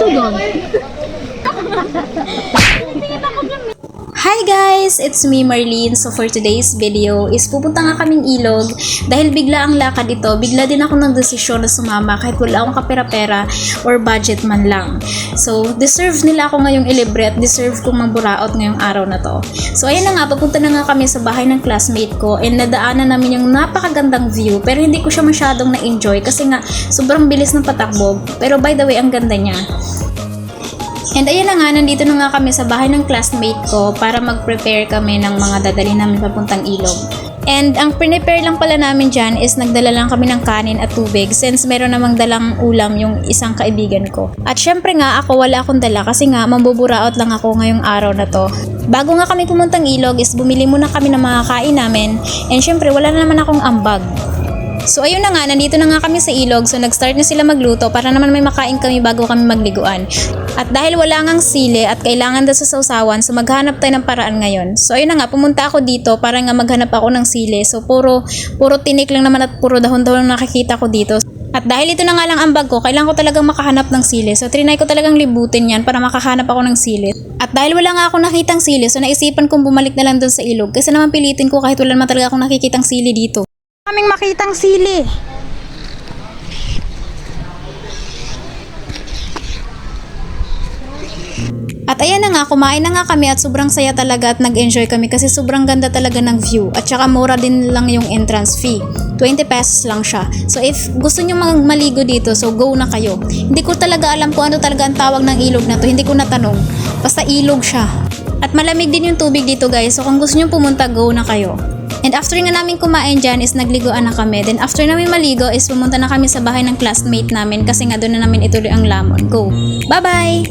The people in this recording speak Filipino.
Sugon. Hi guys! It's me Marlene. So for today's video is pupunta nga kaming ilog dahil bigla ang lakad ito. Bigla din ako ng desisyon na sumama kahit wala akong kapera-pera or budget man lang. So deserve nila ako ngayong ilibre at deserve kong magburaot ngayong araw na to. So ayan na nga, papunta na nga kami sa bahay ng classmate ko and nadaanan namin yung napakagandang view pero hindi ko siya masyadong na-enjoy kasi nga sobrang bilis ng patakbo. Pero by the way, ang ganda niya. And ayun na nga, nandito na nga kami sa bahay ng classmate ko para mag-prepare kami ng mga dadali namin papuntang ilog. And ang prepare lang pala namin dyan is nagdala lang kami ng kanin at tubig since meron namang dalang ulam yung isang kaibigan ko. At syempre nga ako wala akong dala kasi nga mambuburaot lang ako ngayong araw na to. Bago nga kami pumuntang ilog is bumili muna kami ng mga kain namin and syempre wala na naman akong ambag. So ayun na nga, nandito na nga kami sa ilog so nag-start na sila magluto para naman may makain kami bago kami magliguan. At dahil wala ngang sili at kailangan daw sa sausawan so maghanap tayo ng paraan ngayon. So ayun na nga, pumunta ako dito para nga maghanap ako ng sili. So puro tinik lang naman at puro dahon-dahon lang nakikita ko dito. At dahil ito na nga lang ang bag ko, kailangan ko talagang makahanap ng sili. So trinay ko talagang libutin yan para makahanap ako ng sili. At dahil wala nga akong nakitang sili so naisipan kong bumalik na lang dun sa ilog kasi naman pilitin ko kahit wala naman talaga akong nakikitang sili dito. Kaming makitang sili. At ayan na nga, kumain na nga kami at sobrang saya talaga at nag-enjoy kami kasi sobrang ganda talaga ng view at saka mura din lang yung entrance fee. 20 pesos lang siya. So if gusto nyo maligo dito, so go na kayo. Hindi ko talaga alam kung ano talaga ang tawag ng ilog na to, hindi ko natanong. Basta ilog siya. At malamig din yung tubig dito guys, so kung gusto nyo pumunta, go na kayo. And after nga namin kumain dyan is nagliguan na kami. Then after namin maligo is pumunta na kami sa bahay ng classmate namin kasi nga doon na namin ituloy ang lamon. Go! Bye-bye!